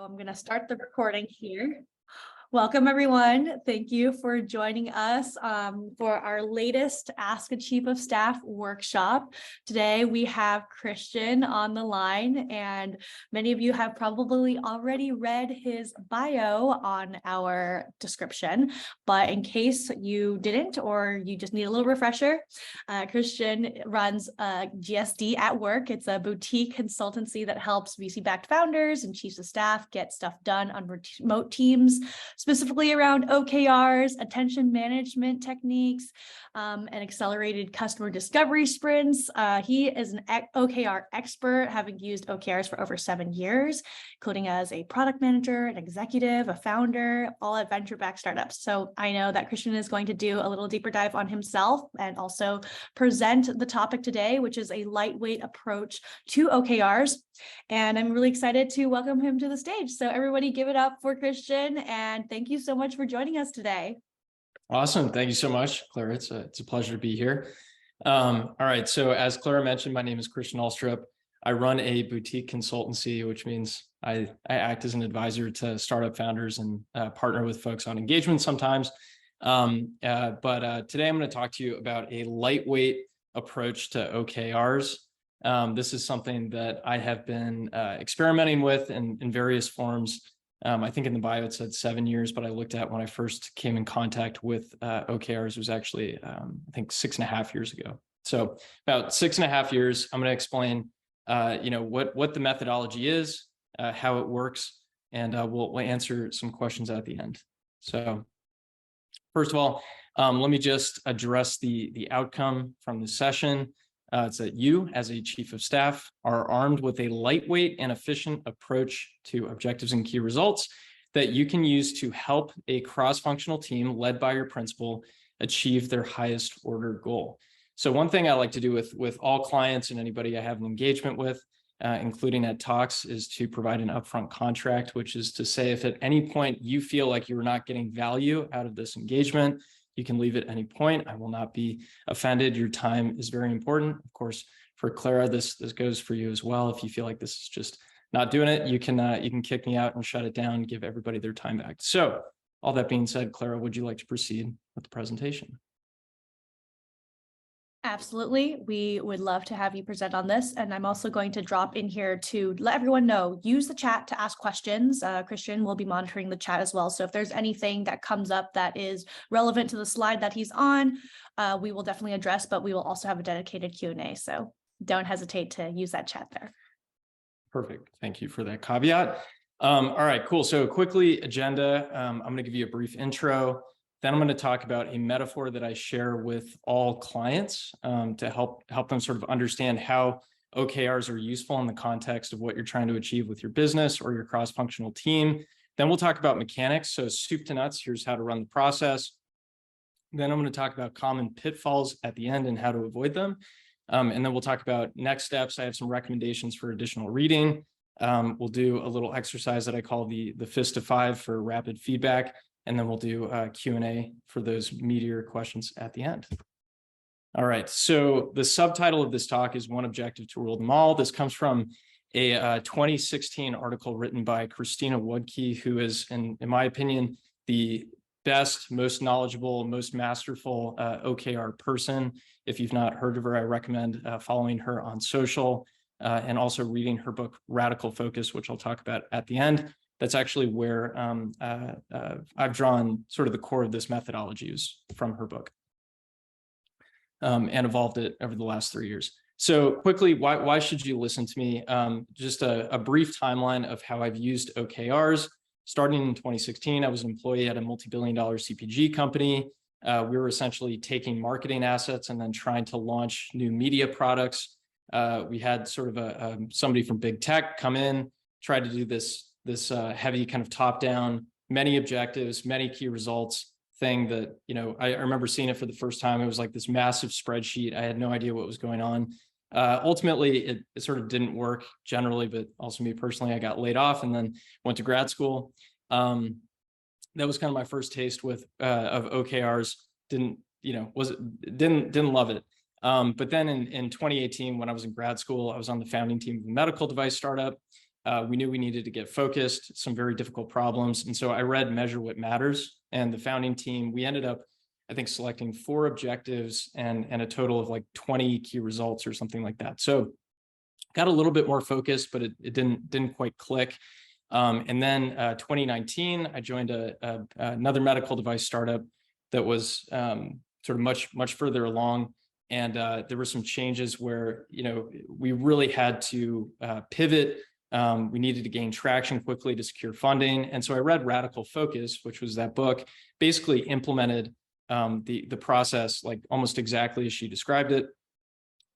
I'm going to start the recording here. Welcome, everyone. Thank you for joining us for our latest Ask a Chief of Staff workshop. Today, we have Christian on the line, and many of you have probably already read his bio on our description. But in case you didn't, or you just need a little refresher, Christian runs GSD at Work. It's a boutique consultancy that helps VC-backed founders and chiefs of staff get stuff done on remote teams, specifically around OKRs, attention management techniques, and accelerated customer discovery sprints. He is an OKR expert, having used OKRs for over 7 years, including as a product manager, an executive, a founder, all at venture-backed startups. So I know that Christian is going to do a little deeper dive on himself and also present the topic today, which is a lightweight approach to OKRs. And I'm really excited to welcome him to the stage. So everybody give it up for Christian, and thank you so much for joining us today. Awesome. Thank you so much, Clara. It's a pleasure to be here. All right. So as Clara mentioned, my name is Christian Ulstrup. I run a boutique consultancy, which means I act as an advisor to startup founders and partner with folks on engagement sometimes. But today I'm going to talk to you about a lightweight approach to OKRs. This is something that I have been experimenting with in various forms. I think in the bio it said 7 years, but I looked at when I first came in contact with OKRs, it was actually, I think 6.5 years ago. So about 6.5 years, I'm going to explain, what the methodology is, how it works, and we'll answer some questions at the end. So first of all, let me just address the outcome from the session. It's that you, as a chief of staff, are armed with a lightweight and efficient approach to objectives and key results that you can use to help a cross-functional team led by your principal achieve their highest order goal. So one thing I like to do with all clients and anybody I have an engagement with, including at talks, is to provide an upfront contract, which is to say if at any point you feel like you're not getting value out of this engagement, you can leave at any point. I will not be offended. Your time is very important. Of course, for Clara, this goes for you as well. If you feel like this is just not doing it, you can kick me out and shut it down, give everybody their time back. So all that being said, Clara, would you like to proceed with the presentation? Absolutely. We would love to have you present on this. And I'm also going to drop in here to let everyone know, use the chat to ask questions. Christian will be monitoring the chat as well. So if there's anything that comes up that is relevant to the slide that he's on, we will definitely address, but we will also have a dedicated Q&A. So don't hesitate to use that chat there. Perfect. Thank you for that caveat. All right, cool. So quickly, agenda. I'm going to give you a brief intro. Then I'm going to talk about a metaphor that I share with all clients to help them sort of understand how OKRs are useful in the context of what you're trying to achieve with your business or your cross-functional team. Then we'll talk about mechanics. So soup to nuts, here's how to run the process. Then I'm going to talk about common pitfalls at the end and how to avoid them. And then we'll talk about next steps. I have some recommendations for additional reading. We'll do a little exercise that I call the fist of 5 for rapid feedback. And then we'll do a Q&A for those meatier questions at the end. All right, so the subtitle of this talk is One Objective to Rule Them All. This comes from a 2016 article written by Christina Woodkey, who is, in my opinion, the best, most knowledgeable, most masterful OKR person. If you've not heard of her, I recommend following her on social and also reading her book, Radical Focus, which I'll talk about at the end. That's actually where I've drawn sort of the core of this methodology is from her book and evolved it over the last 3 years. So quickly, why should you listen to me? Just a brief timeline of how I've used OKRs. Starting in 2016, I was an employee at a multi-billion-dollar CPG company. We were essentially taking marketing assets and then trying to launch new media products. We had sort of somebody from big tech come in, try to do this heavy kind of top-down, many objectives, many key results thing that, I remember seeing it for the first time. It was like this massive spreadsheet. I had no idea what was going on. Ultimately, it sort of didn't work generally, but also me personally, I got laid off and then went to grad school. That was kind of my first taste of OKRs. Didn't love it. But then in 2018, when I was in grad school, I was on the founding team of a medical device startup. We knew we needed to get focused, some very difficult problems. And so I read Measure What Matters, and the founding team, we ended up, I think, selecting 4 objectives and a total of like 20 key results or something like that. So got a little bit more focused, but it didn't quite click. And then 2019, I joined another medical device startup that was sort of much further along. And there were some changes where, we really had to pivot. We needed to gain traction quickly to secure funding. And so I read Radical Focus, which was that book, basically implemented the process like almost exactly as she described it,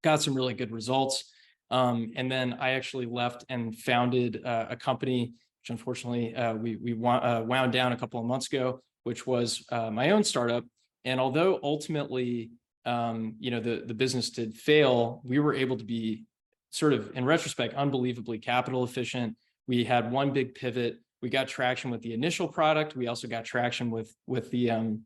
got some really good results. And then I actually left and founded a company, which unfortunately we wound down a couple of months ago, which was my own startup. And although ultimately, the business did fail, we were able to be sort of, in retrospect, unbelievably capital efficient. We had one big pivot. We got traction with the initial product. We also got traction with the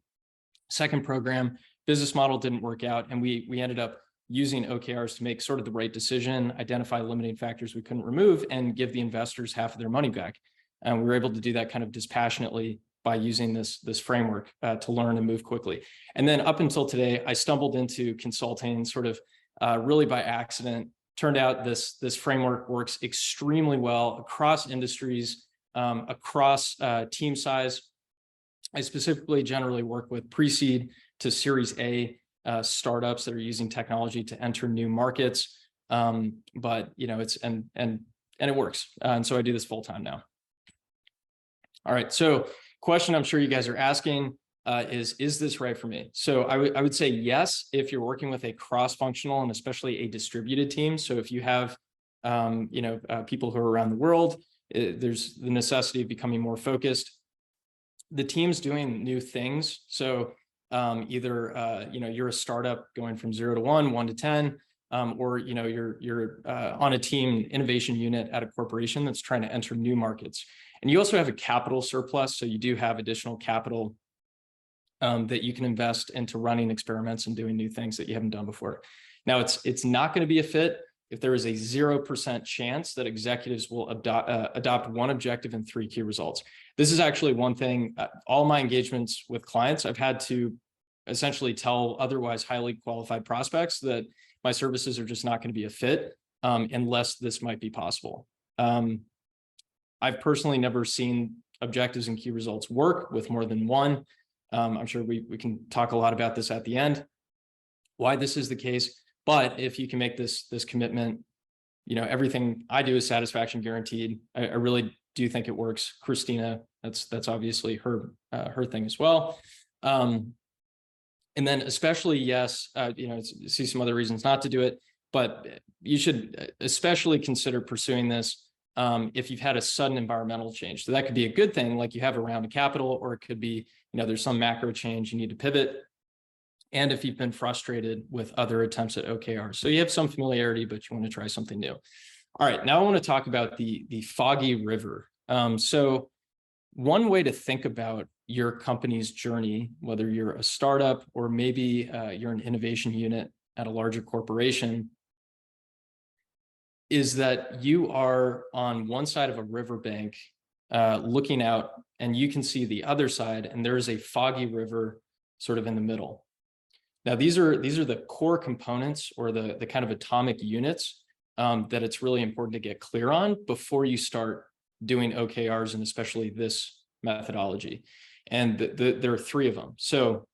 second program. Business model didn't work out, and we ended up using OKRs to make sort of the right decision, identify limiting factors we couldn't remove, and give the investors half of their money back. And we were able to do that kind of dispassionately by using this framework to learn and move quickly. And then up until today, I stumbled into consulting sort of really by accident. Turned out this framework works extremely well across industries, across team size. I specifically generally work with pre-seed to Series A startups that are using technology to enter new markets. But it's and it works. And so I do this full time now. All right. So question I'm sure you guys are asking is this right for me? So I would say yes, if you're working with a cross-functional and especially a distributed team. So if you have, people who are around the world, there's the necessity of becoming more focused. The team's doing new things. So either, you're a startup going from 0 to 1, 1 to 10, or, you're on a team innovation unit at a corporation that's trying to enter new markets. And you also have a capital surplus. So you do have additional capital that you can invest into running experiments and doing new things that you haven't done before. Now, it's not going to be a fit if there is a 0% chance that executives will adopt one objective and 3 key results. This is actually one thing, all my engagements with clients, I've had to essentially tell otherwise highly qualified prospects that my services are just not going to be a fit unless this might be possible. I've personally never seen objectives and key results work with more than one. I'm sure we can talk a lot about this at the end, why this is the case. But if you can make this commitment, everything I do is satisfaction guaranteed. I really do think it works. Christina, that's obviously her thing as well. And then especially, yes, see some other reasons not to do it, but you should especially consider pursuing this if you've had a sudden environmental change. So that could be a good thing, like you have a round of capital, or it could be, there's some macro change, you need to pivot. And if you've been frustrated with other attempts at OKR. So you have some familiarity, but you want to try something new. All right, now I want to talk about the Foggy River. So one way to think about your company's journey, whether you're a startup or maybe you're an innovation unit at a larger corporation, is that you are on one side of a riverbank looking out, and you can see the other side, and there is a foggy river sort of in the middle. Now, these are the core components, or the kind of atomic units that it's really important to get clear on before you start doing OKRs, and especially this methodology. And there are 3 of them. So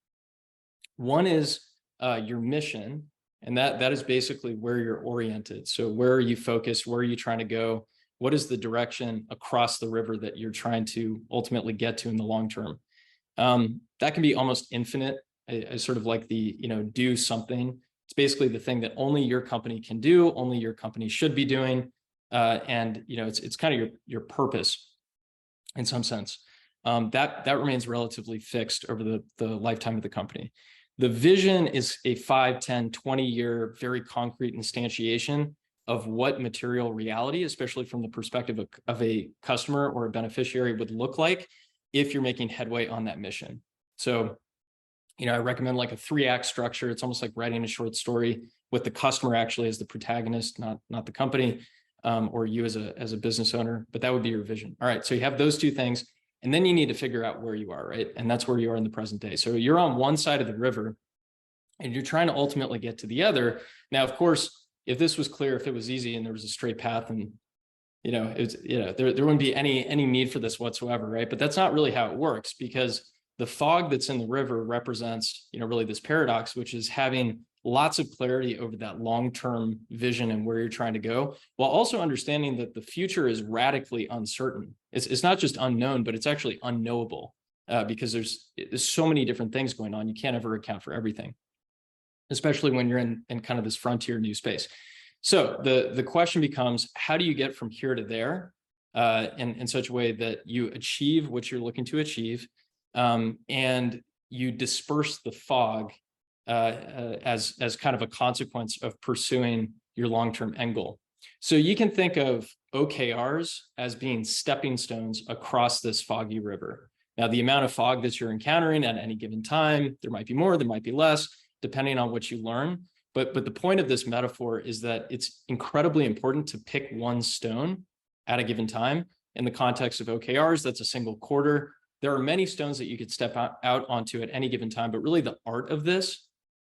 one is your mission, and that is basically where you're oriented. So where are you focused? Where are you trying to go? What is the direction across the river that you're trying to ultimately get to in the long term? That can be almost infinite. I sort of like the, do something. It's basically the thing that only your company can do, only your company should be doing. And, it's kind of your purpose in some sense. That remains relatively fixed over the lifetime of the company. The vision is a 5, 10, 20-year, very concrete instantiation of what material reality, especially from the perspective of a customer or a beneficiary, would look like if you're making headway on that mission. So, I recommend like a 3-act structure. It's almost like writing a short story with the customer actually as the protagonist, not the company. or you as a business owner, but that would be your vision. All right, so you have those two things, and then you need to figure out where you are, right? And that's where you are in the present day. So you're on one side of the river, and you're trying to ultimately get to the other. Now, of course, if this was clear, if it was easy and there was a straight path, and there wouldn't be any need for this whatsoever, right? But that's not really how it works, because the fog that's in the river represents, really this paradox, which is having lots of clarity over that long-term vision and where you're trying to go, while also understanding that the future is radically uncertain. It's not just unknown, but it's actually unknowable, because there's so many different things going on. You can't ever account for everything, especially when you're in kind of this frontier new space. So the question becomes, how do you get from here to there in such a way that you achieve what you're looking to achieve, and you disperse the fog as kind of a consequence of pursuing your long-term end goal. So you can think of OKRs as being stepping stones across this foggy river. Now, the amount of fog that you're encountering at any given time, there might be more, there might be less, depending on what you learn. But the point of this metaphor is that it's incredibly important to pick one stone at a given time. In the context of OKRs, that's a single quarter. There are many stones that you could step out onto at any given time, but really the art of this,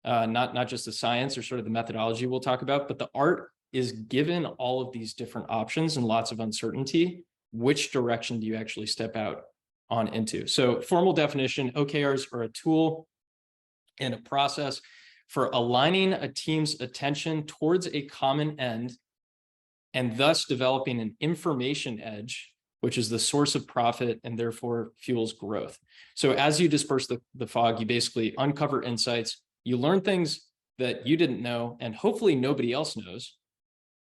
not just the science or sort of the methodology we'll talk about, but the art is, given all of these different options and lots of uncertainty, which direction do you actually step out on into? So formal definition, OKRs are a tool and a process for aligning a team's attention towards a common end, and thus developing an information edge, which is the source of profit and therefore fuels growth. So as you disperse the fog, you basically uncover insights, you learn things that you didn't know, and hopefully nobody else knows.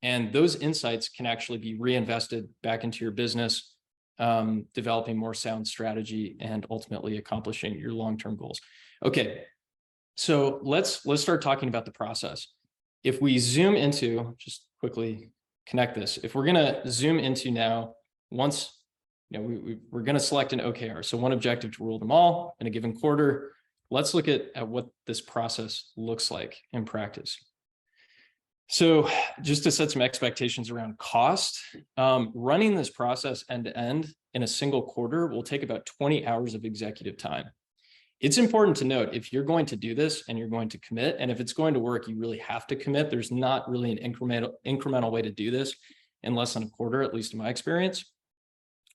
And those insights can actually be reinvested back into your business, developing more sound strategy and ultimately accomplishing your long-term goals. Okay, so let's start talking about the process. If we zoom into, just quickly connect this, if we're gonna zoom into now, once we're gonna select an OKR, so one objective to rule them all in a given quarter, let's look at what this process looks like in practice. So just to set some expectations around cost, running this process end to end in a single quarter will take about 20 hours of executive time. It's important to note, if you're going to do this and you're going to commit, and if it's going to work, you really have to commit. There's not really an incremental way to do this in less than a quarter, at least in my experience.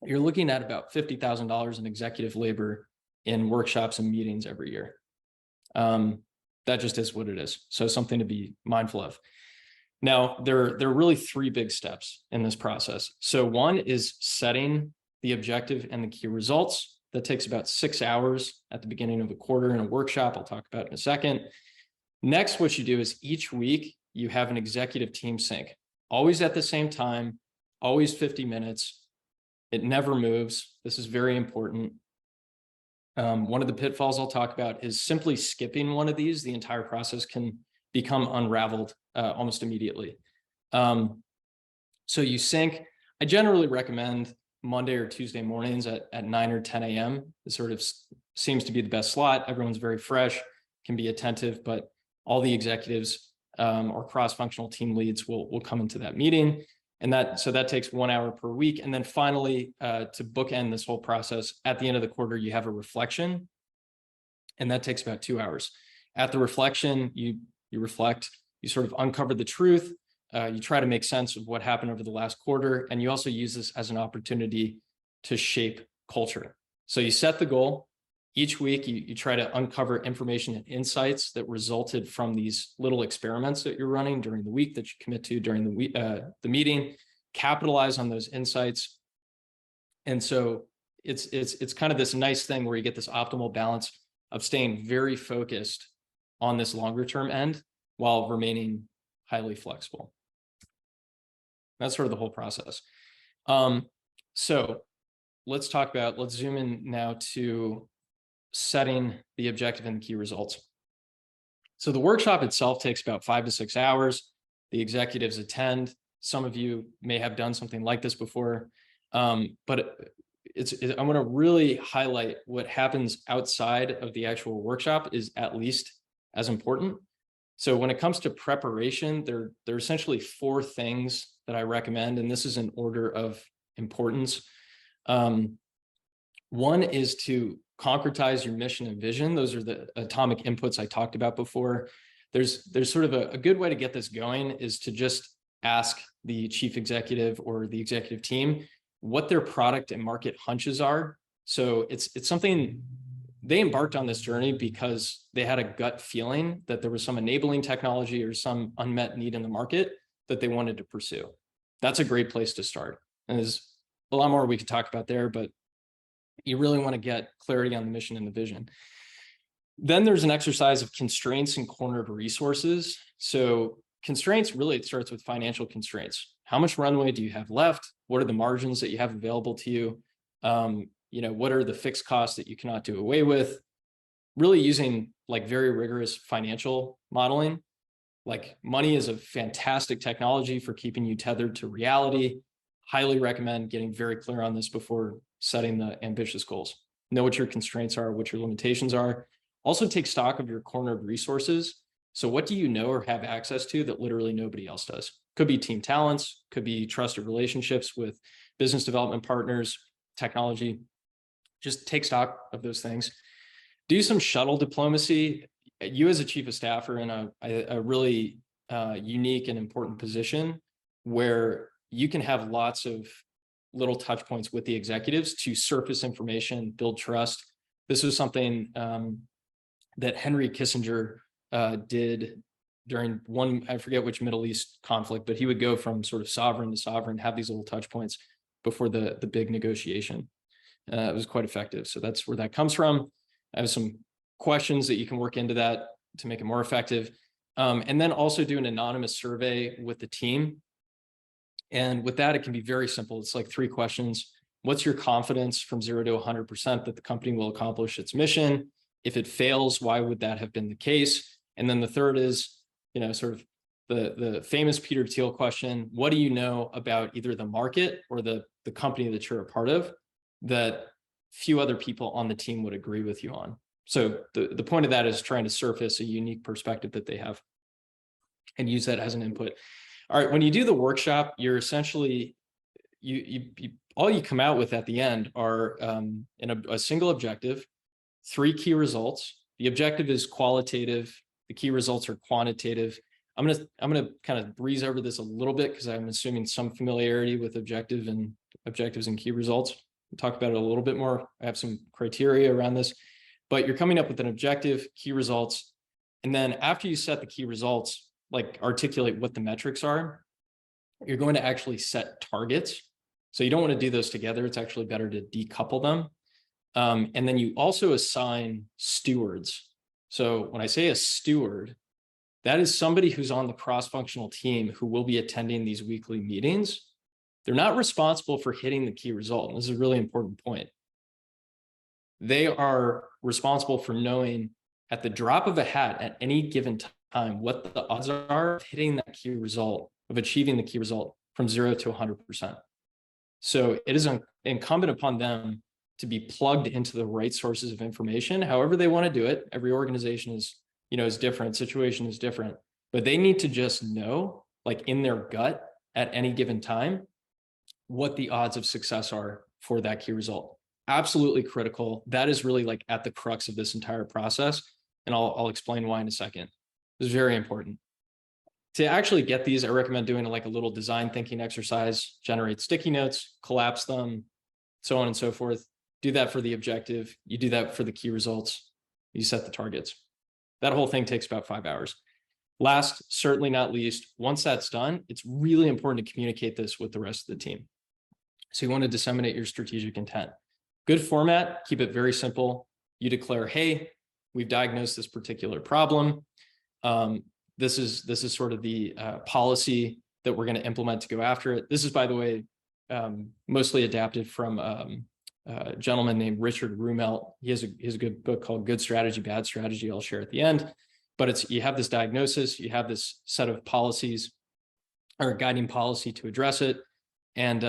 You're looking at about $50,000 in executive labor in workshops and meetings every year. That just is what it is. So something to be mindful of. Now, there are really three big steps in this process. So one is setting the objective and the key results. That takes about 6 hours at the beginning of a quarter in a workshop. I'll talk about it in a second. Next, what you do is each week you have an executive team sync, always at the same time, always 50 minutes. It never moves. This is very important. One of the pitfalls I'll talk about is simply skipping one of these. The entire process can become unraveled almost immediately. So you sync. I generally recommend Monday or Tuesday mornings at 9 or 10 a.m. It sort of seems to be the best slot. Everyone's very fresh, can be attentive, but all the executives or cross-functional team leads will come into that meeting. And that takes 1 hour per week. And then finally, to bookend this whole process, at the end of the quarter, you have a reflection, and that takes about 2 hours. At the reflection, you reflect, you sort of uncover the truth. You try to make sense of what happened over the last quarter, and you also use this as an opportunity to shape culture. So you set the goal. Each week, you try to uncover information and insights that resulted from these little experiments that you're running during the week that you commit to during the meeting, capitalize on those insights. And so it's kind of this nice thing where you get this optimal balance of staying very focused on this longer term end while remaining highly flexible. That's sort of the whole process. So let's zoom in now to setting the objective and the key results. So the workshop itself takes about 5 to 6 hours. The executives attend. Some of you may have done something like this before, but I want to really highlight what happens outside of the actual workshop is at least as important. So when it comes to preparation, there are essentially 4 things that I recommend, and this is in order of importance. One is to concretize your mission and vision. Those are the atomic inputs I talked about before. There's sort of a good way to get this going is to just ask the chief executive or the executive team what their product and market hunches are. So it's something they embarked on this journey because they had a gut feeling that there was some enabling technology or some unmet need in the market that they wanted to pursue. That's a great place to start. And there's a lot more we could talk about there, but you really want to get clarity on the mission and the vision. Then there's an exercise of constraints and cornered resources. So constraints, really, it starts with financial constraints. How much runway do you have left? What are the margins that you have available to you? What are the fixed costs that you cannot do away with? Really using like very rigorous financial modeling. Like money is a fantastic technology for keeping you tethered to reality. Highly recommend getting very clear on this before setting the ambitious goals. Know what your constraints are, what your limitations are. Also take stock of your cornered resources. So what do you know or have access to that literally nobody else does? Could be team talents, could be trusted relationships with business development partners, technology. Just take stock of those things. Do some shuttle diplomacy. You as a chief of staff are in a really unique and important position where you can have lots of little touch points with the executives to surface information, build trust. This was something that Henry Kissinger did during one, I forget which Middle East conflict, but he would go from sort of sovereign to sovereign, have these little touch points before the big negotiation. It was quite effective. So that's where that comes from. I have some questions that you can work into that to make it more effective. And then also do an anonymous survey with the team. And with that, it can be very simple. It's like 3 questions. What's your confidence from 0 to 100% that the company will accomplish its mission? If it fails, why would that have been the case? And then the third is, sort of the famous Peter Thiel question. What do you know about either the market or the company that you're a part of that few other people on the team would agree with you on? So the point of that is trying to surface a unique perspective that they have and use that as an input. All right, when you do the workshop, you're essentially, all you come out with at the end are in a single objective, 3 key results. The objective is qualitative. The key results are quantitative. I'm gonna kind of breeze over this a little bit because I'm assuming some familiarity with objectives and key results. We'll talk about it a little bit more. I have some criteria around this, but you're coming up with an objective, key results, and then after you set the key results, like articulate what the metrics are, you're going to actually set targets. So you don't want to do those together. It's actually better to decouple them. And then you also assign stewards. So when I say a steward, that is somebody who's on the cross-functional team who will be attending these weekly meetings. They're not responsible for hitting the key result. And this is a really important point. They are responsible for knowing at the drop of a hat at any given time what the odds are of hitting that key result, of achieving the key result from 0 to 100%. So it is incumbent upon them to be plugged into the right sources of information, however they want to do it. Every organization is different, situation is different, but they need to just know, like in their gut at any given time, what the odds of success are for that key result. Absolutely critical. That is really like at the crux of this entire process. And I'll explain why in a second. This is very important. To actually get these, I recommend doing like a little design thinking exercise, generate sticky notes, collapse them, so on and so forth. Do that for the objective. You do that for the key results. You set the targets. That whole thing takes about 5 hours. Last, certainly not least, once that's done, it's really important to communicate this with the rest of the team. So you want to disseminate your strategic intent. Good format, keep it very simple. You declare, hey, we've diagnosed this particular problem. This is sort of the policy that we're going to implement to go after it. This is, by the way, mostly adapted from a gentleman named Richard Rumelt. He has a good book called Good Strategy, Bad Strategy. I'll share at the end. But you have this diagnosis, you have this set of policies or a guiding policy to address it, and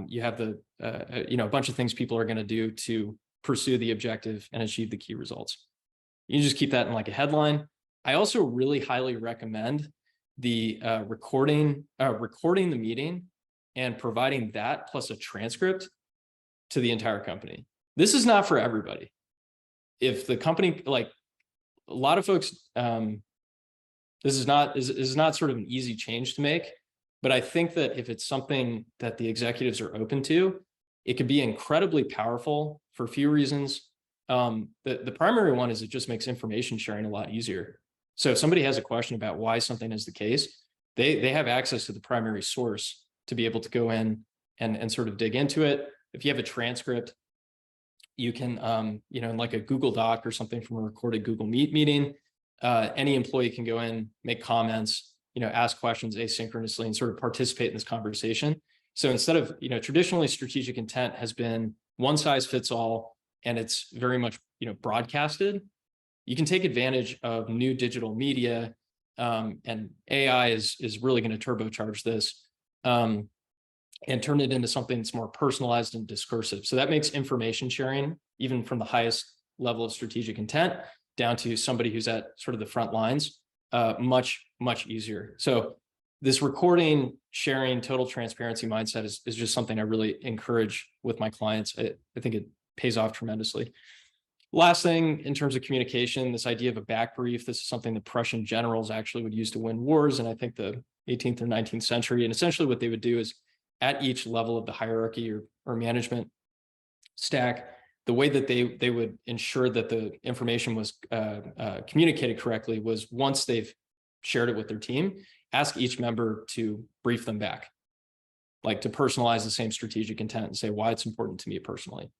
you have a bunch of things people are going to do to pursue the objective and achieve the key results. You just keep that in like a headline. I also really highly recommend the recording the meeting and providing that plus a transcript to the entire company. This is not for everybody. If the company, like a lot of folks, this is not sort of an easy change to make, but I think that if it's something that the executives are open to, it could be incredibly powerful for a few reasons. The primary one is it just makes information sharing a lot easier. So if somebody has a question about why something is the case, they have access to the primary source to be able to go in and sort of dig into it. If you have a transcript, you can, in like a Google Doc or something from a recorded Google Meet meeting, any employee can go in, make comments, ask questions asynchronously and sort of participate in this conversation. So instead of, traditionally strategic intent has been one size fits all, and it's very much, broadcasted. You can take advantage of new digital media, and AI is really going to turbocharge this, and turn it into something that's more personalized and discursive. So that makes information sharing, even from the highest level of strategic intent down to somebody who's at sort of the front lines, much, much easier. So this recording, sharing, total transparency mindset is just something I really encourage with my clients. I think it pays off tremendously. Last thing, in terms of communication, this idea of a back brief, this is something the Prussian generals actually would use to win wars in, I think, the 18th or 19th century. And essentially what they would do is at each level of the hierarchy or management stack, the way that they would ensure that the information was communicated correctly was once they've shared it with their team, ask each member to brief them back, like to personalize the same strategic intent and say why it's important to me personally.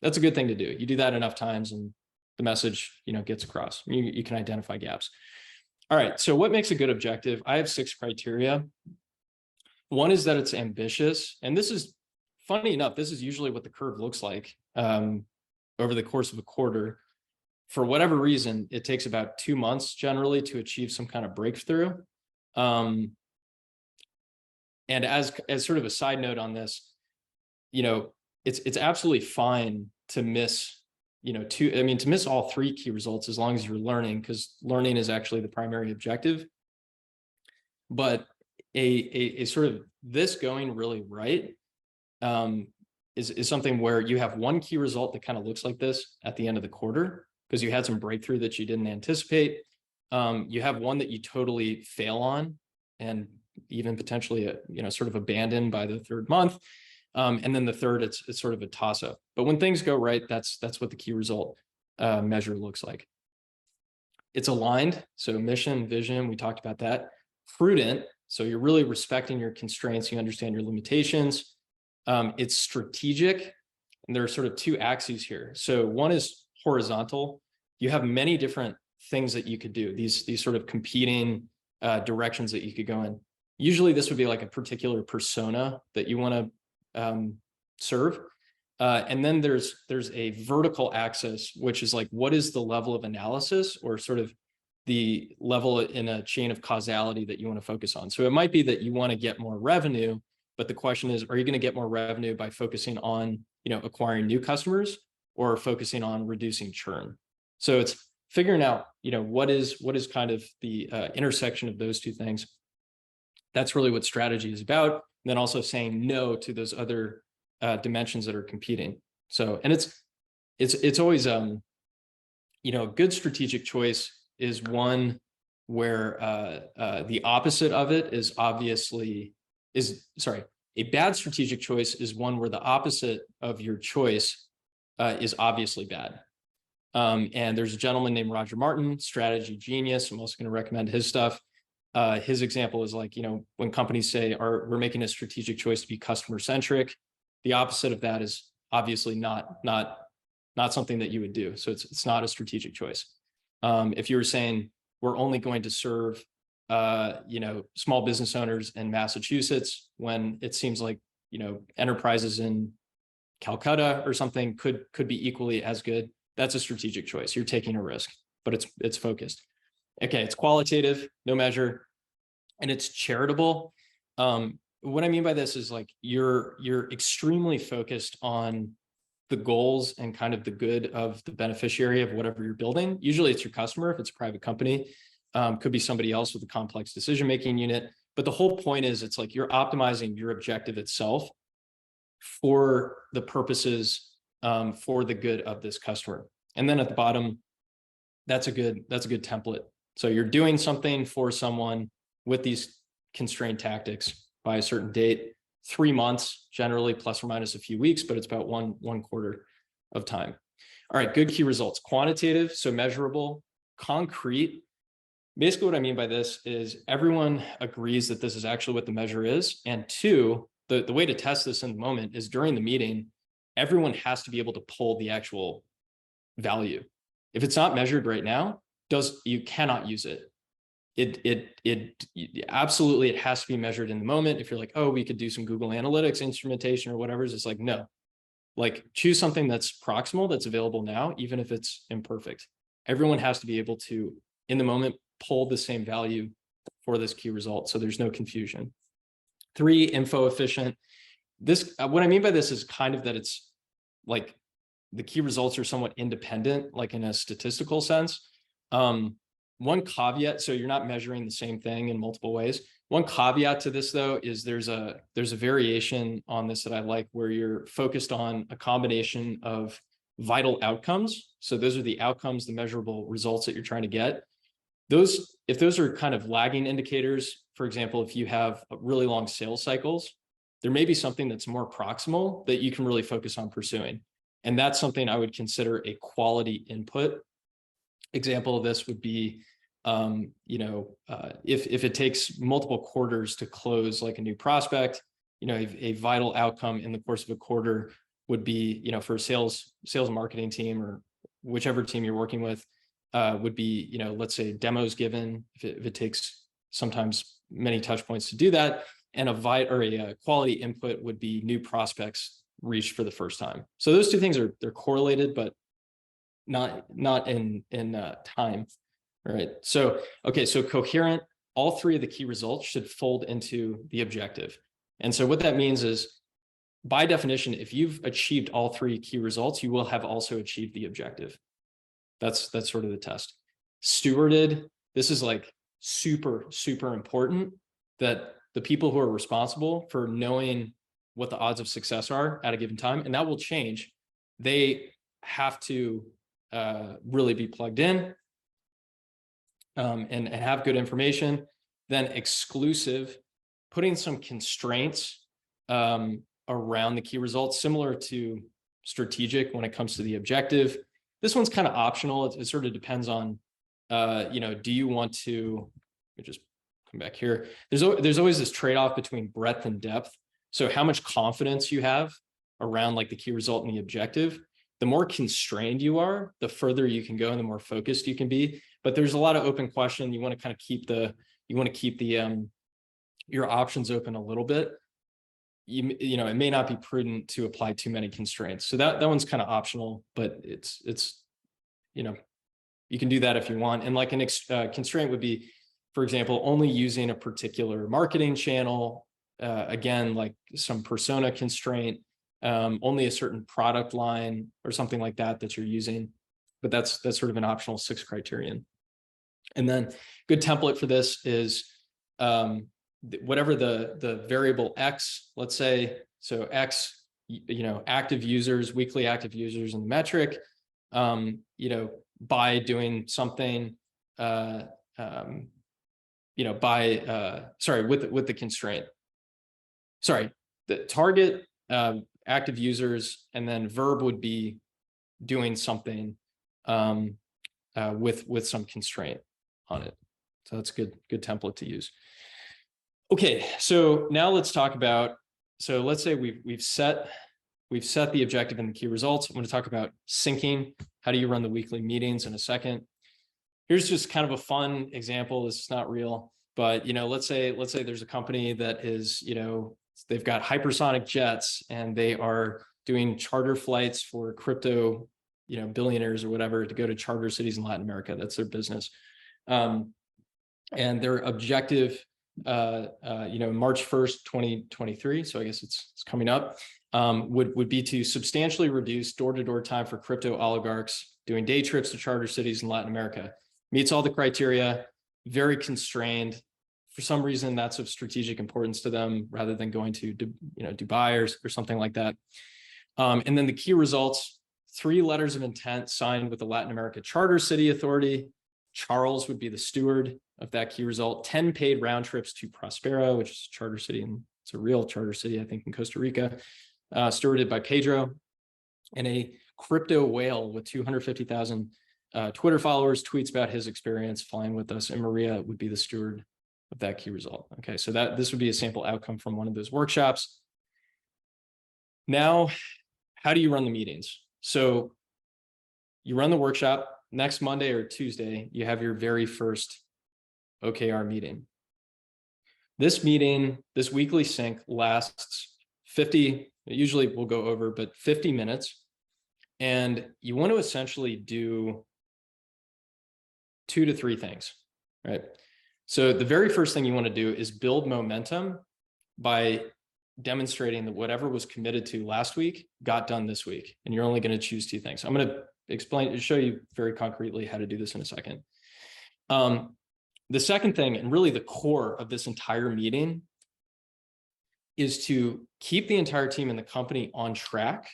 That's a good thing to do. You do that enough times and the message, gets across. You can identify gaps. All right, so what makes a good objective? I have 6 criteria. One is that it's ambitious. And this is, funny enough, this is usually what the curve looks like over the course of a quarter. For whatever reason, it takes about 2 months generally to achieve some kind of breakthrough. And as sort of a side note on this, it's absolutely fine to miss, to miss all 3 key results as long as you're learning, because learning is actually the primary objective. But a sort of this going really right is something where you have one key result that kind of looks like this at the end of the quarter because you had some breakthrough that you didn't anticipate. You have one that you totally fail on and even potentially, sort of abandoned by the 3rd month. And then the 3rd, it's sort of a toss-up. But when things go right, that's what the key result measure looks like. It's aligned, so mission, vision, we talked about that. Prudent, so you're really respecting your constraints, you understand your limitations. It's strategic, and there are sort of 2 axes here. So one is horizontal. You have many different things that you could do, these sort of competing directions that you could go in. Usually this would be like a particular persona that you want to serve. And then there's a vertical axis, which is like, what is the level of analysis or sort of the level in a chain of causality that you want to focus on. So it might be that you want to get more revenue, but the question is, are you going to get more revenue by focusing on, acquiring new customers or focusing on reducing churn? So it's figuring out, what is kind of the intersection of those 2 things. That's really what strategy is about. And then also saying no to those other dimensions that are competing. So, and it's always, a good strategic choice is one where the opposite of it is a bad strategic choice is one where the opposite of your choice is obviously bad. And there's a gentleman named Roger Martin, strategy genius. I'm also going to recommend his stuff. His example is like, when companies say, we're making a strategic choice to be customer centric, the opposite of that is obviously not something that you would do. So it's not a strategic choice. If you were saying we're only going to serve, small business owners in Massachusetts, when it seems like, enterprises in Calcutta or something could be equally as good, that's a strategic choice. You're taking a risk, but it's focused. Okay, it's qualitative, no measure, and it's charitable. What I mean by this is like you're extremely focused on the goals and kind of the good of the beneficiary of whatever you're building. Usually it's your customer if it's a private company. could be somebody else with a complex decision-making unit. But the whole point is it's like you're optimizing your objective itself for the purposes, for the good of this customer. And then at the bottom, that's a good template. So you're doing something for someone with these constrained tactics by a certain date, 3 months, generally plus or minus a few weeks, but it's about one quarter of time. All right, good key results. Quantitative, so measurable. Concrete. Basically what I mean by this is everyone agrees that this is actually what the measure is. And two, the way to test this in the moment is during the meeting, everyone has to be able to pull the actual value. If it's not measured right now, you cannot use it. Absolutely, it has to be measured in the moment. If you're like, oh, we could do some Google Analytics instrumentation or whatever, it's like, no, like choose something that's proximal, that's available now, even if it's imperfect. Everyone has to be able to, in the moment, pull the same value for this key result. So there's no confusion. 3, info efficient. This, what I mean by this is kind of that it's like the key results are somewhat independent, like in a statistical sense. One caveat, so you're not measuring the same thing in multiple ways. One caveat to this though, is there's a variation on this that I like where you're focused on a combination of vital outcomes. So those are the outcomes, the measurable results that you're trying to get. If those are kind of lagging indicators, for example, if you have really long sales cycles, there may be something that's more proximal that you can really focus on pursuing. And that's something I would consider a quality input. Example of this would be, if it takes multiple quarters to close like a new prospect, a vital outcome in the course of a quarter would be, for a sales and marketing team or whichever team you're working with, would be, let's say demos given, if it takes sometimes many touch points to do that, and a quality input would be new prospects reached for the first time. So those two things they're correlated, but not in time. All right. So, okay. So coherent, all 3 of the key results should fold into the objective. And so what that means is by definition, if you've achieved all 3 key results, you will have also achieved the objective. That's sort of the test. Stewarded, this is like super, super important that the people who are responsible for knowing what the odds of success are at a given time, and that will change. They have to really be plugged in and have good information. Then exclusive, putting some constraints around the key results, similar to strategic when it comes to the objective. This one's kind of optional. It sort of depends on, do you want to, let me just come back here. There's always this trade-off between breadth and depth. So how much confidence you have around like the key result and the objective, the more constrained you are, the further you can go and the more focused you can be. But there's a lot of open question. You want to kind of keep your options open a little bit. It may not be prudent to apply too many constraints. So that one's kind of optional, but it's you can do that if you want. And like an constraint would be, for example, only using a particular marketing channel, again, like some persona constraint, only a certain product line or something like that you're using. But that's sort of an optional 6 criterion. And then good template for this is whatever the variable X, let's say, so X, active users, weekly active users in the metric, by doing something, with the constraint. Sorry, the target active users, and then verb would be doing something with some constraint on it. So that's a good template to use. Okay, so now let's talk about, so let's say we've set the objective and the key results. I'm going to talk about syncing. How do you run the weekly meetings in a second? Here's just kind of a fun example. This is not real, but let's say there's a company that is, they've got hypersonic jets and they are doing charter flights for crypto, billionaires or whatever to go to charter cities in Latin America. That's their business. And their objective, March 1st, 2023. So I guess it's coming up, would be to substantially reduce door-to-door time for crypto oligarchs doing day trips to charter cities in Latin America. Meets all the criteria. very constrained. For some reason, that's of strategic importance to them rather than going to Dubai or something like that. And then the key results, 3 letters of intent signed with the Latin America Charter City Authority. Charles would be the steward of that key result. 10 paid round trips to Prospero, which is a charter city, and it's a real charter city, I think, in Costa Rica, stewarded by Pedro. And a crypto whale with 250,000 Twitter followers tweets about his experience flying with us, and Maria would be the steward of that key result. Okay, so this would be a sample outcome from one of those workshops. Now, how do you run the meetings? So you run the workshop. Next Monday or Tuesday, you have your very first OKR meeting. This meeting, this weekly sync lasts 50, usually we'll go over, but 50 minutes. And you want to essentially do 2 to 3 things, right? So the very first thing you want to do is build momentum by demonstrating that whatever was committed to last week got done this week. And you're only going to choose 2 things. I'm going to show you very concretely how to do this in a second. The second thing, and really the core of this entire meeting, is to keep the entire team in the company on track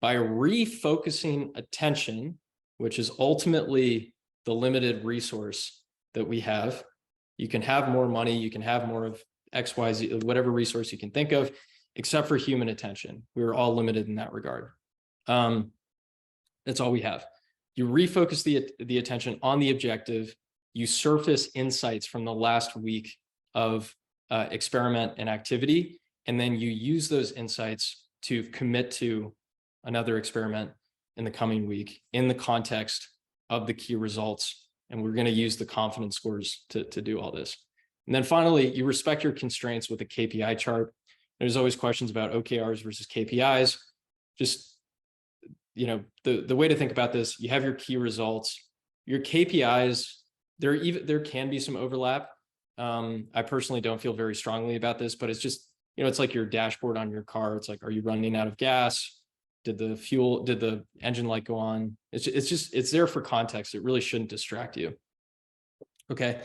by refocusing attention, which is ultimately the limited resource that we have. You can have more money, you can have more of X, Y, Z, whatever resource you can think of, except for human attention. We're all limited in that regard. That's all we have. You refocus the attention on the objective. You surface insights from the last week of experiment and activity, and then you use those insights to commit to another experiment in the coming week in the context of the key results. And we're going to use the confidence scores to do all this. And then finally, you respect your constraints with a KPI chart. There's always questions about OKRs versus KPIs. Just, the way to think about this, you have your key results, your KPIs, there can be some overlap. I personally don't feel very strongly about this, but it's just, it's like your dashboard on your car. It's like, are you running out of gas? Did the engine light go on? It's there for context. It really shouldn't distract you. Okay.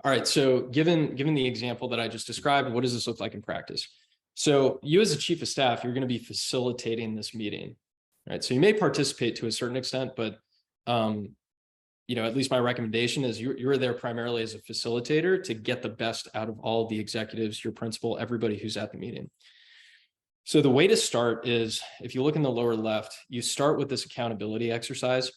All right. So given the example that I just described, what does this look like in practice? So you as a chief of staff, you're going to be facilitating this meeting, right? So you may participate to a certain extent, but at least my recommendation is you're there primarily as a facilitator to get the best out of all the executives, your principal, everybody who's at the meeting. So the way to start is, if you look in the lower left, you start with this accountability exercise.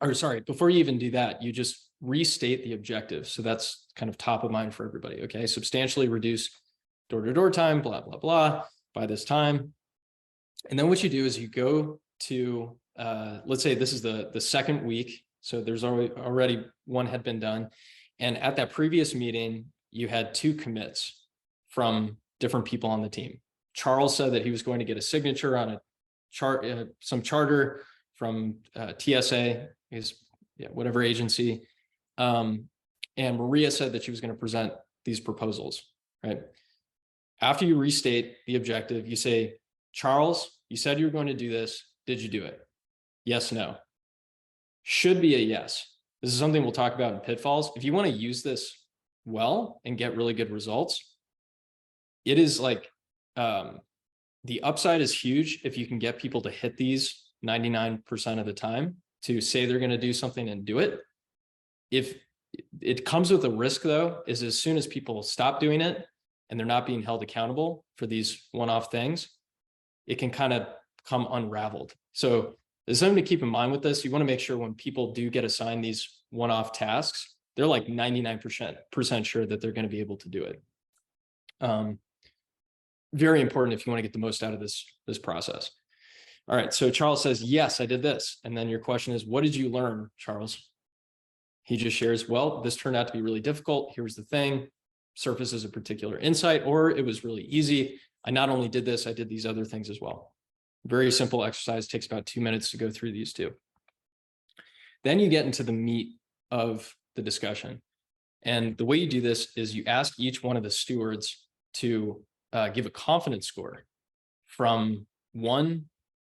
Or sorry, before you even do that, you just restate the objective. So that's kind of top of mind for everybody. Okay, substantially reduce door-to-door time, blah, blah, blah, by this time. And then what you do is you go to, let's say this is the second week. So there's already one had been done. And at that previous meeting, you had 2 commits from different people on the team. Charles said that he was going to get a signature on a chart, some charter from TSA, whatever agency. And Maria said that she was going to present these proposals, right? After you restate the objective, you say, Charles, you said you were going to do this. Did you do it? Yes, no. Should be a yes. This is something we'll talk about in Pitfalls. If you want to use this well and get really good results, it is like, the upside is huge if you can get people to hit these 99% of the time, to say they're going to do something and do it. If it comes with a risk, though, is as soon as people stop doing it and they're not being held accountable for these one-off things, it can kind of come unraveled. So there's something to keep in mind with this. You want to make sure when people do get assigned these one-off tasks, they're like 99% sure that they're going to be able to do it. Very important if you want to get the most out of this process. All right, so Charles says, yes, I did this. And then your question is, what did you learn, Charles? He just shares, well, this turned out to be really difficult. Here's the thing, surfaces a particular insight, or it was really easy. I not only did this, I did these other things as well. Very simple exercise, takes about 2 minutes to go through these 2. Then you get into the meat of the discussion. And the way you do this is you ask each one of the stewards to give a confidence score from 1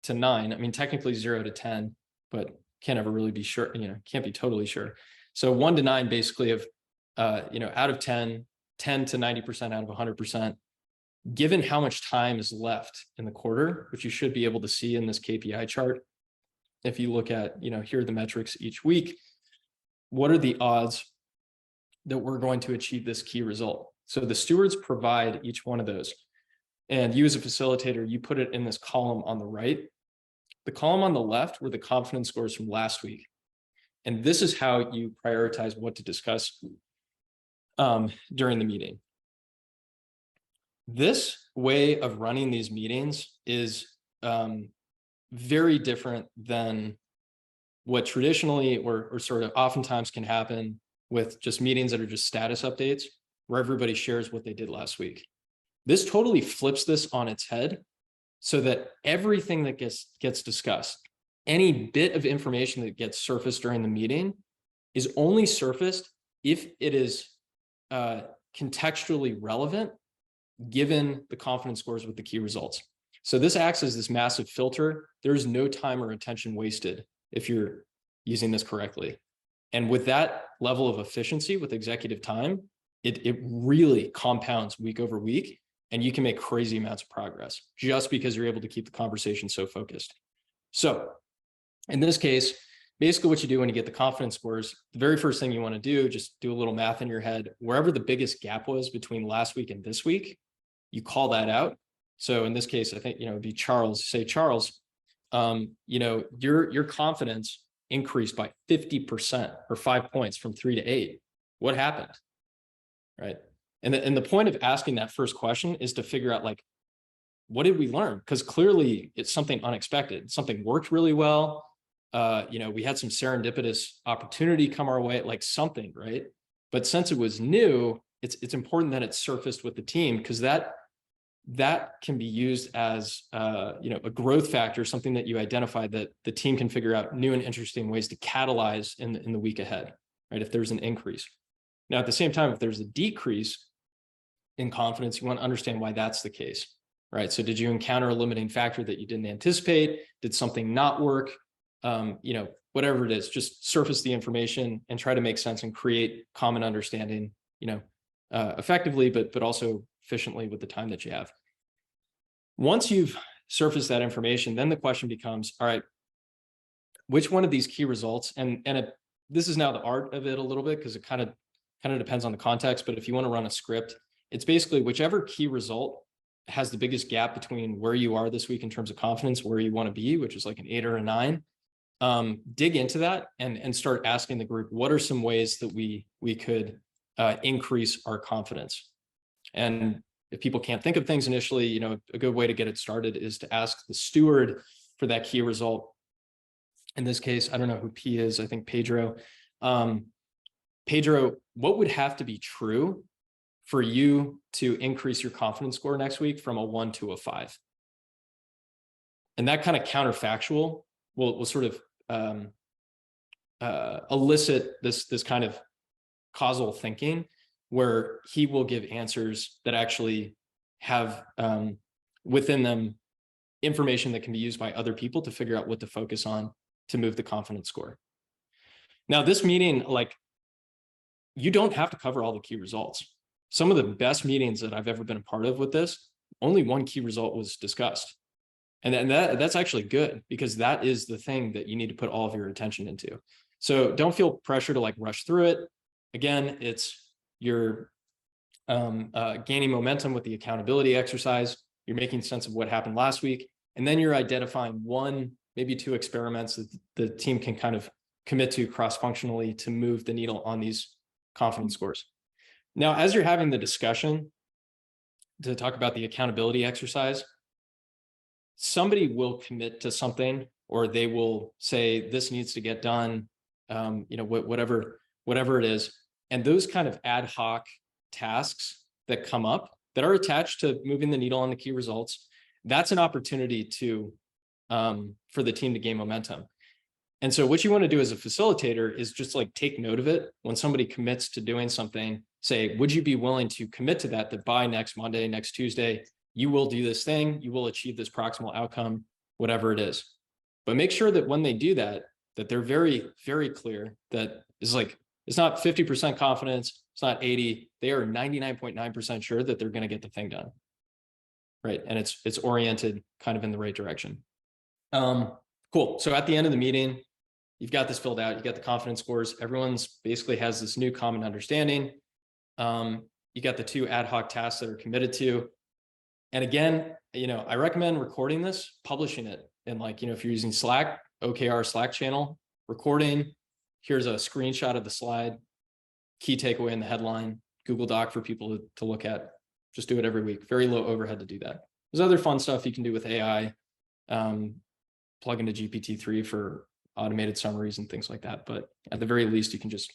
to 9. I mean, technically 0 to 10, but can't ever really be sure, can't be totally sure. So 1 to 9, basically, of out of 10, 10 to 90% out of 100%, given how much time is left in the quarter, which you should be able to see in this KPI chart. If you look at, here are the metrics each week, what are the odds that we're going to achieve this key result? So the stewards provide each one of those. And you as a facilitator, you put it in this column on the right. The column on the left were the confidence scores from last week. And this is how you prioritize what to discuss during the meeting. This way of running these meetings is very different than what traditionally or sort of oftentimes can happen with just meetings that are just status updates, where everybody shares what they did last week. This totally flips this on its head so that everything that gets discussed, any bit of information that gets surfaced during the meeting is only surfaced if it is contextually relevant, given the confidence scores with the key results. So this acts as this massive filter. There's no time or attention wasted if you're using this correctly. And with that level of efficiency with executive time, it really compounds week over week, and you can make crazy amounts of progress just because you're able to keep the conversation so focused. So in this case, basically what you do when you get the confidence scores, the very first thing you want to do, just do a little math in your head, wherever the biggest gap was between last week and this week, you call that out. So in this case, I think, it'd be Charles, say, Charles, your confidence increased by 50% or 5 points from 3 to 8. What happened? Right. And the point of asking that first question is to figure out, like, what did we learn? Because clearly it's something unexpected. Something worked really well. We had some serendipitous opportunity come our way, like something, right? But since it was new, it's important that it surfaced with the team, because that can be used as a growth factor, something that you identified that the team can figure out new and interesting ways to catalyze in the week ahead, right? If there's an increase. Now, at the same time, if there's a decrease in confidence, you want to understand why that's the case, right? So did you encounter a limiting factor that you didn't anticipate? Did something not work? Whatever it is, just surface the information and try to make sense and create common understanding, effectively, but also efficiently with the time that you have. Once you've surfaced that information, then the question becomes, all right, which one of these key results, this is now the art of it a little bit, because it kind of depends on the context, but if you want to run a script, it's basically whichever key result has the biggest gap between where you are this week in terms of confidence, where you want to be, which is like an 8 or a 9, dig into that and start asking the group, what are some ways that we could increase our confidence? And if people can't think of things initially, a good way to get it started is to ask the steward for that key result. In this case, I don't know who P is, I think Pedro. Pedro, what would have to be true for you to increase your confidence score next week from a 1 to a 5? And that kind of counterfactual will sort of elicit this kind of causal thinking, where he will give answers that actually have within them information that can be used by other people to figure out what to focus on to move the confidence score. Now, this meeting, you don't have to cover all the key results. Some of the best meetings that I've ever been a part of with this, only one key result was discussed. And that's actually good, because that is the thing that you need to put all of your attention into. So don't feel pressure to rush through it. Again, you're gaining momentum with the accountability exercise. You're making sense of what happened last week. And then you're identifying 1, maybe 2 experiments that the team can kind of commit to cross-functionally to move the needle on these confidence scores. Now, as you're having the discussion to talk about the accountability exercise, somebody will commit to something, or they will say, this needs to get done, whatever it is. And those kind of ad hoc tasks that come up that are attached to moving the needle on the key results, that's an opportunity for the team to gain momentum. And so what you want to do as a facilitator is just take note of it. When somebody commits to doing something, say, would you be willing to commit to that by next Monday, next Tuesday, you will do this thing, you will achieve this proximal outcome, whatever it is. But make sure that when they do that, that they're very, very clear that it's not 50% confidence, it's not 80. They are 99.9% sure that they're going to get the thing done. Right. And it's oriented kind of in the right direction. Cool. So at the end of the meeting, you've got this filled out, you got the confidence scores. Everyone's basically has this new common understanding. You got the 2 ad hoc tasks that are committed to. And again, I recommend recording this, publishing it. And like, if you're using Slack, OKR Slack channel, recording, here's a screenshot of the slide, key takeaway in the headline, Google Doc for people to look at. Just do it every week. Very low overhead to do that. There's other fun stuff you can do with AI, plug into GPT-3 for automated summaries and things like that. But at the very least, you can just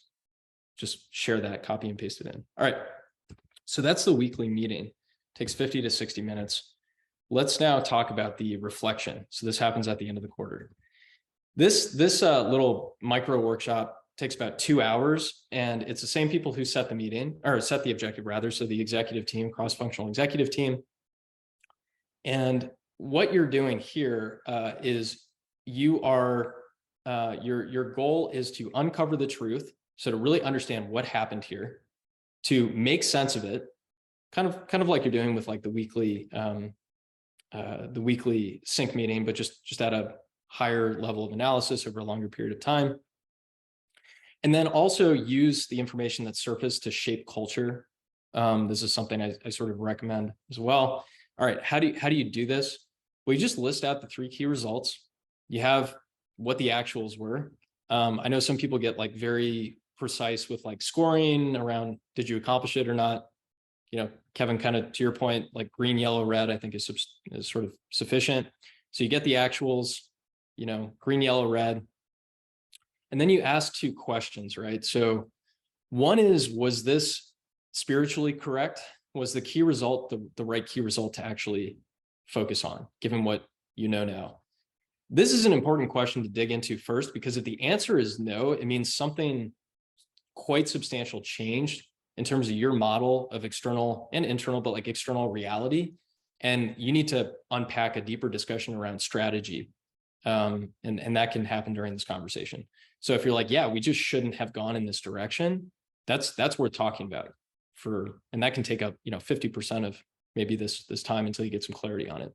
share that, copy and paste it in. All right. So that's the weekly meeting. Takes 50 to 60 minutes. Let's now talk about the reflection. So this happens at the end of the quarter. This little micro workshop takes about 2 hours, and it's the same people who set the meeting, or set the objective rather. So the executive team, cross-functional executive team. And what you're doing here is you are, your goal is to uncover the truth. So to really understand what happened here, to make sense of it, kind of like you're doing with like the weekly sync meeting, but just at a higher level of analysis over a longer period of time. And then also use the information that's surfaced to shape culture. This is something I sort of recommend as well. All right, how do you do this? Well, you just list out the 3 key results. You have what the actuals were. I know some people get like very precise with like scoring around, did you accomplish it or not? Kevin, kind of to your point, like green, yellow, red, I think is sort of sufficient. So you get the actuals, green, yellow, red. And then you ask 2 questions, right? So one is, was this spiritually correct? Was the key result the right key result to actually focus on, given what you know now? This is an important question to dig into first, because if the answer is no, it means something quite substantial changed in terms of your model of external and internal, but like external reality. And you need to unpack a deeper discussion around strategy. And that can happen during this conversation. So if you're like, yeah, we just shouldn't have gone in this direction, that's worth talking about and that can take up, 50% of maybe this time until you get some clarity on it.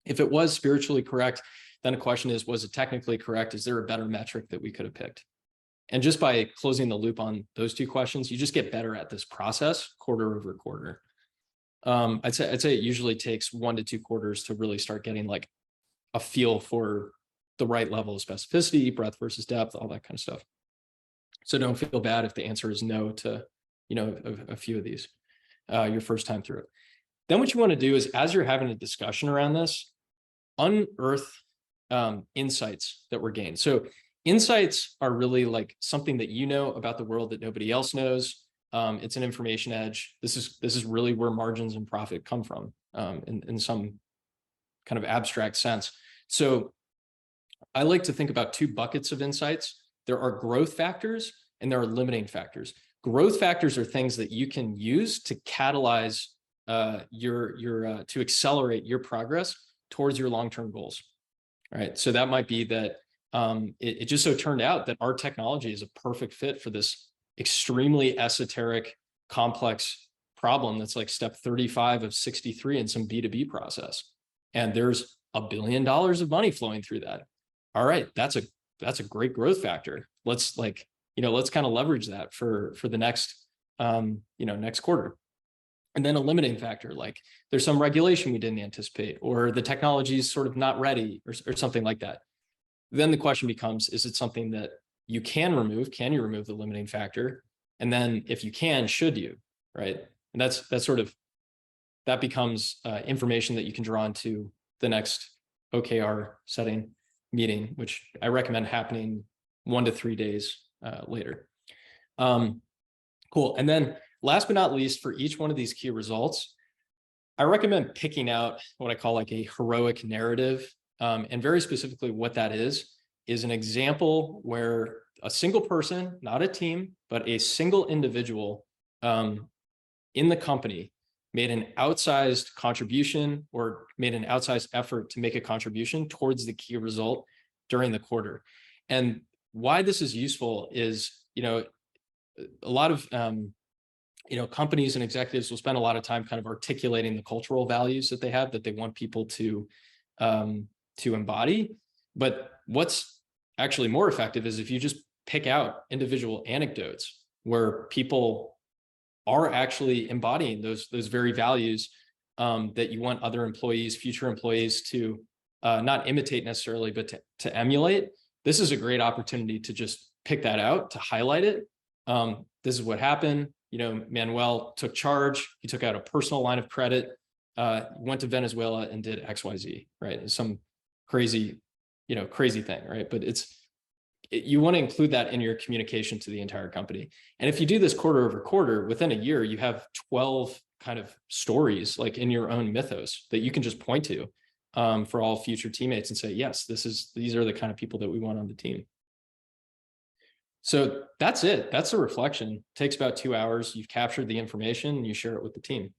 If it was spiritually correct, then the question is, was it technically correct? Is there a better metric that we could have picked? And just by closing the loop on those 2 questions, you just get better at this process quarter over quarter. I'd say it usually takes 1 to 2 quarters to really start getting like a feel for the right level of specificity, breadth versus depth, all that kind of stuff. So don't feel bad if the answer is no to, a few of these, your first time through it. Then what you want to do is, as you're having a discussion around this, unearth insights that were gained. So insights are really like something that you know about the world that nobody else knows. It's an information edge. This is really where margins and profit come from, in some kind of abstract sense. So I like to think about 2 buckets of insights. There are growth factors and there are limiting factors. Growth factors are things that you can use to catalyze to accelerate your progress towards your long-term goals. All right. So that might be that it just so turned out that our technology is a perfect fit for this extremely esoteric, complex problem that's like step 35 of 63 in some B2B process. And there's $1 billion of money flowing through that. All right, that's a great growth factor. Let's kind of leverage that for the next next quarter. And then a limiting factor, like there's some regulation we didn't anticipate, or the technology is sort of not ready, or something like that. Then the question becomes, is it something that you can remove? Can you remove the limiting factor? And then if you can, should you, right? And that becomes information that you can draw into the next OKR setting meeting, which I recommend happening 1 to 3 days later. Cool. And then last but not least, for each one of these key results, I recommend picking out what I call like a heroic narrative. And very specifically what that is an example where a single person, not a team, but a single individual in the company made an outsized contribution or made an outsized effort to make a contribution towards the key result during the quarter. And why this is useful is, a lot of companies and executives will spend a lot of time kind of articulating the cultural values that they have that they want people to embody. But what's actually more effective is if you just pick out individual anecdotes where people are actually embodying those very values that you want other employees, future employees to not imitate necessarily, but to emulate. This is a great opportunity to just pick that out, to highlight it. This is what happened. Manuel took charge. He took out a personal line of credit, went to Venezuela and did XYZ, right? It's some crazy thing, right? But you want to include that in your communication to the entire company. And if you do this quarter over quarter, within a year, you have 12 kind of stories like in your own mythos that you can just point to for all future teammates and say, yes, these are the kind of people that we want on the team. So that's it. That's a reflection. It takes about 2 hours. You've captured the information and you share it with the team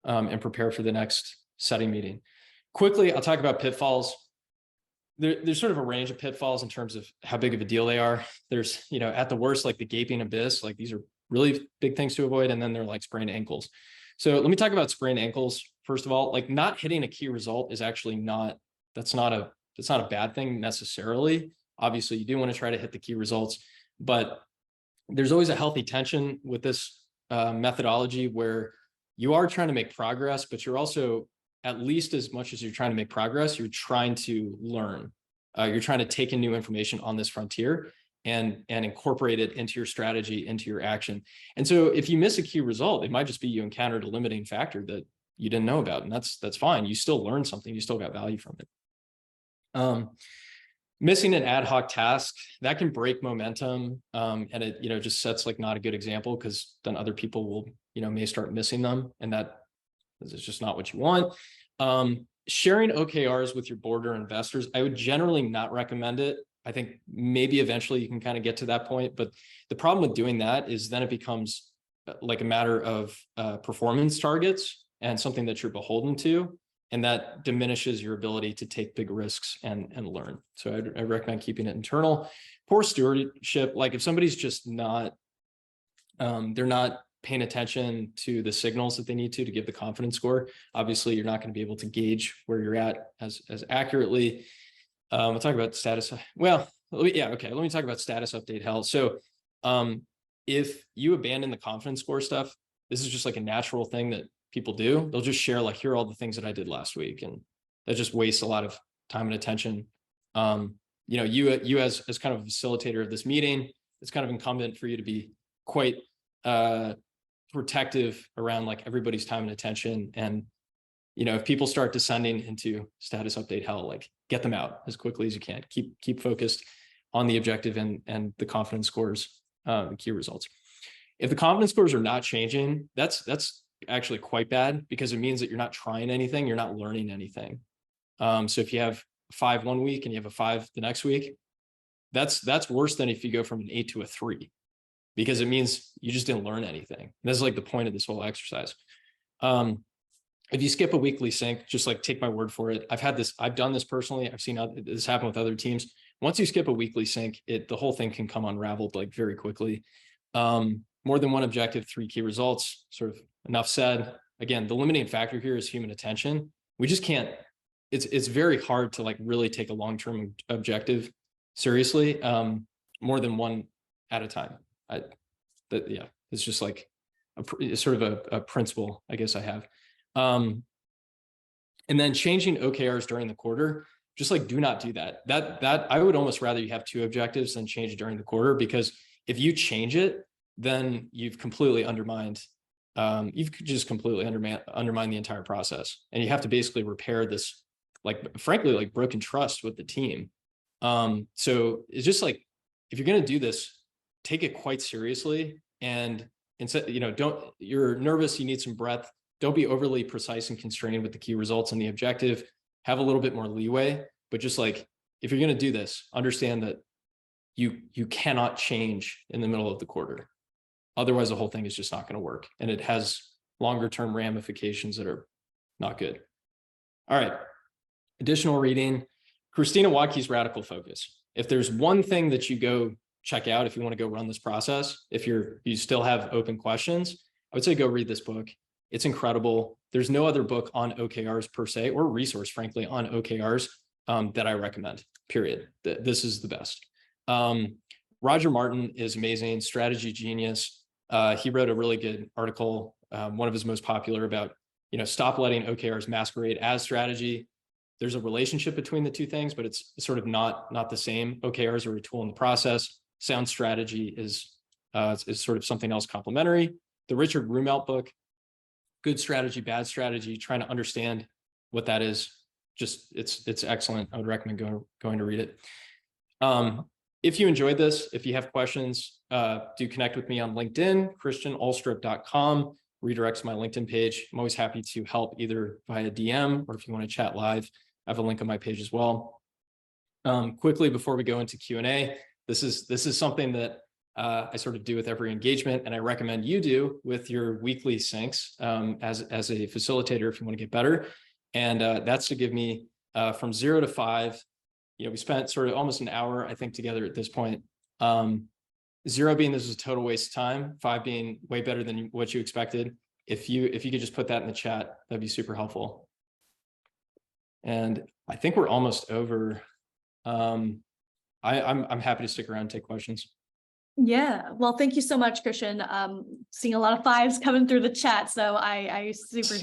and prepare for the next setting meeting. Quickly, I'll talk about pitfalls. There's sort of a range of pitfalls in terms of how big of a deal they are. There's, at the worst, like the gaping abyss, like these are really big things to avoid. And then they're like sprained ankles. So let me talk about sprained ankles. First of all, like not hitting a key result is actually that's not a bad thing necessarily. Obviously, you do want to try to hit the key results, but there's always a healthy tension with this methodology where you are trying to make progress, but you're also, at least as much as you're trying to make progress, you're trying to learn. You're trying to take in new information on this frontier and incorporate it into your strategy, into your action. And so if you miss a key result, it might just be you encountered a limiting factor that you didn't know about, and that's fine. You still learned something. You still got value from it. Missing an ad hoc task, that can break momentum, and it just sets like not a good example, because then other people will may start missing them, and that is just not what you want. Sharing OKRs with your board or investors, I would generally not recommend it. I think maybe eventually you can kind of get to that point, but the problem with doing that is then it becomes like a matter of performance targets and something that you're beholden to. And that diminishes your ability to take big risks and learn. So I recommend keeping it internal. Poor stewardship, like if somebody's just not, they're not paying attention to the signals that they need to give the confidence score, obviously you're not going to be able to gauge where you're at as accurately. We'll talk about status. Well, okay. Let me talk about status update hell. So if you abandon the confidence score stuff, this is just like a natural thing that people do. They'll just share like, here are all the things that I did last week. And that just wastes a lot of time and attention. You as kind of a facilitator of this meeting, it's kind of incumbent for you to be quite protective around like everybody's time and attention. And, if people start descending into status update hell, like get them out as quickly as you can. Keep focused on the objective and the confidence scores, the key results. If the confidence scores are not changing, that's actually quite bad, because it means that you're not trying anything, you're not learning anything. So if you have 5 one week and you have a 5 the next week, that's worse than if you go from an 8 to a 3, because it means you just didn't learn anything. And this is like the point of this whole exercise. If you skip a weekly sync, just like take my word for it. I've done this personally. I've seen this happen with other teams. Once you skip a weekly sync, the whole thing can come unraveled like very quickly. More than one objective, 3 key results, sort of enough said. Again, the limiting factor here is human attention. We just can't, it's very hard to like really take a long-term objective seriously, more than one at a time. It's just like it's sort of a principle, I guess I have. And then changing OKRs during the quarter, just like do not do that. That I would almost rather you have 2 objectives than change it during the quarter, because if you change it, then you've completely undermined, the entire process. And you have to basically repair this, like, frankly, like broken trust with the team. So it's just like, if you're going to do this, take it quite seriously. And instead, you're nervous, you need some breath. Don't be overly precise and constrained with the key results and the objective. Have a little bit more leeway, but just like, if you're going to do this, understand that you cannot change in the middle of the quarter. Otherwise, the whole thing is just not going to work. And it has longer term ramifications that are not good. All right. Additional reading, Christina Wadke's Radical Focus. If there's one thing that you go check out, if you want to go run this process, if you still have open questions, I would say go read this book. It's incredible. There's no other book on OKRs per se, or resource, frankly, on OKRs that I recommend, period. This is the best. Roger Martin is amazing, strategy genius. He wrote a really good article, one of his most popular, about, stop letting OKRs masquerade as strategy. There's a relationship between the two things, but it's sort of not the same. OKRs are a tool in the process. Sound strategy is sort of something else complementary. The Richard Rumelt book, Good Strategy, Bad Strategy, trying to understand what that is. Just it's excellent. I would recommend going to read it. If you enjoyed this, if you have questions, do connect with me on LinkedIn, christianulstrup.com, redirects to my LinkedIn page. I'm always happy to help either via DM or if you want to chat live, I have a link on my page as well. Quickly, before we go into Q&A, this is something that I sort of do with every engagement, and I recommend you do with your weekly syncs as a facilitator if you want to get better. And that's to give me from 0 to 5. We spent sort of almost an hour, I think, together at this point. 0 being this was a total waste of time, 5 being way better than what you expected. If you could just put that in the chat, that'd be super helpful. And I think we're almost over. I'm happy to stick around and take questions. Yeah, well, thank you so much, Christian. Seeing a lot of 5s coming through the chat, so I super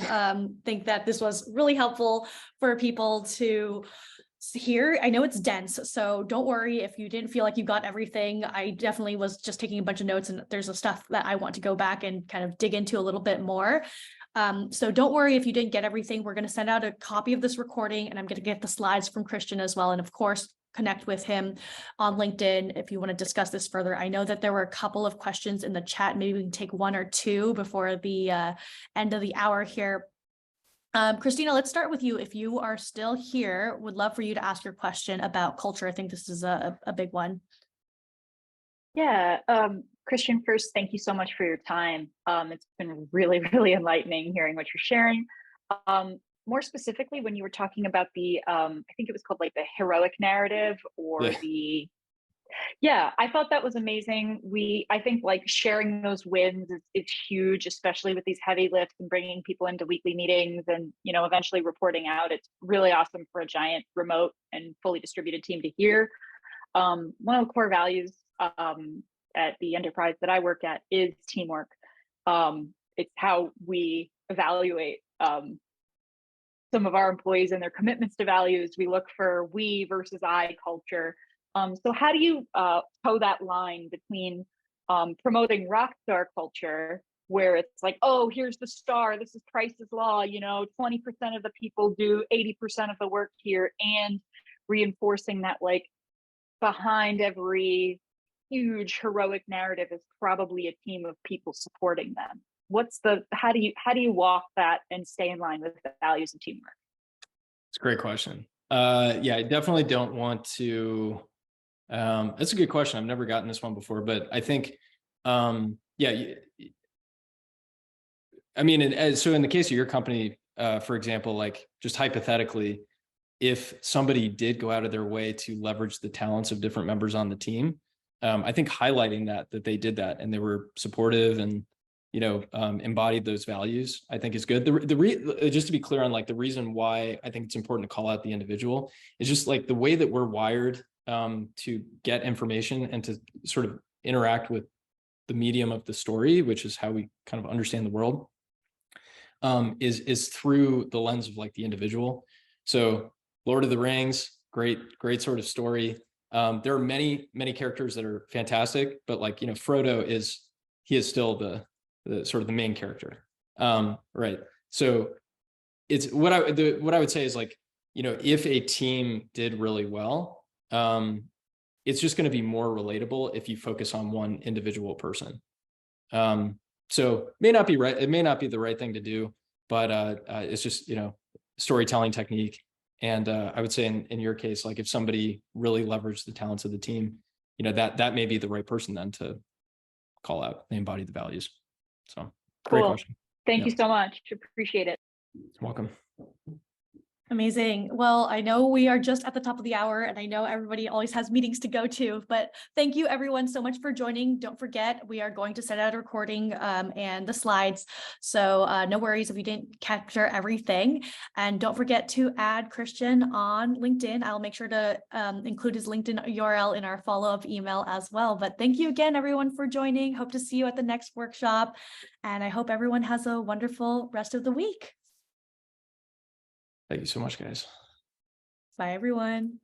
think that this was really helpful for people to hear. I know it's dense, so don't worry if you didn't feel like you got everything. I definitely was just taking a bunch of notes, and there's a stuff that I want to go back and kind of dig into a little bit more. So don't worry if you didn't get everything. We're going to send out a copy of this recording, and I'm going to get the slides from Christian as well. And of course, connect with him on LinkedIn if you want to discuss this further. I know that there were a couple of questions in the chat. Maybe we can take 1 or 2 before the end of the hour here. Christina, let's start with you. If you are still here, would love for you to ask your question about culture. I think this is a big one. Yeah, Christian, first, thank you so much for your time. It's been really, really enlightening hearing what you're sharing. More specifically, when you were talking about the, I think it was called like the heroic narrative or I thought that was amazing. I think like sharing those wins is huge, especially with these heavy lifts and bringing people into weekly meetings and, eventually reporting out. It's really awesome for a giant remote and fully distributed team to hear. One of the core values at the enterprise that I work at is teamwork. It's how we evaluate some of our employees and their commitments to values. We look for we versus I culture. So how do you toe that line between promoting rock star culture, where it's like, oh, here's the star, this is Price's Law, 20% of the people do 80% of the work here, and reinforcing that like behind every huge heroic narrative is probably a team of people supporting them. How do you walk that and stay in line with the values of teamwork? It's a great question. I definitely don't want to. That's a good question. I've never gotten this one before, but I think, I mean, so in the case of your company, for example, like just hypothetically, if somebody did go out of their way to leverage the talents of different members on the team, I think highlighting that they did that and they were supportive and, embodied those values, I think is good. Just to be clear on like the reason why I think it's important to call out the individual is just like the way that we're wired to get information and to sort of interact with the medium of the story, which is how we kind of understand the world, is through the lens of like the individual. So Lord of the Rings, great sort of story. There are many characters that are fantastic, but like, Frodo is still the sort of the main character. Right. So it's what I would say is like, if a team did really well, it's just going to be more relatable if you focus on one individual person. So may not be right. It may not be the right thing to do, but it's just, storytelling technique. And I would say in your case, like if somebody really leveraged the talents of the team, that may be the right person then to call out. They embody the values. So great question. Thank you so much. Appreciate it. You're welcome. Amazing. Well, I know we are just at the top of the hour and I know everybody always has meetings to go to, but thank you everyone so much for joining. Don't forget, we are going to send out a recording and the slides. So no worries if you didn't capture everything. And don't forget to add Christian on LinkedIn. I'll make sure to include his LinkedIn URL in our follow-up email as well. But thank you again, everyone, for joining. Hope to see you at the next workshop. And I hope everyone has a wonderful rest of the week. Thank you so much, guys. Bye, everyone.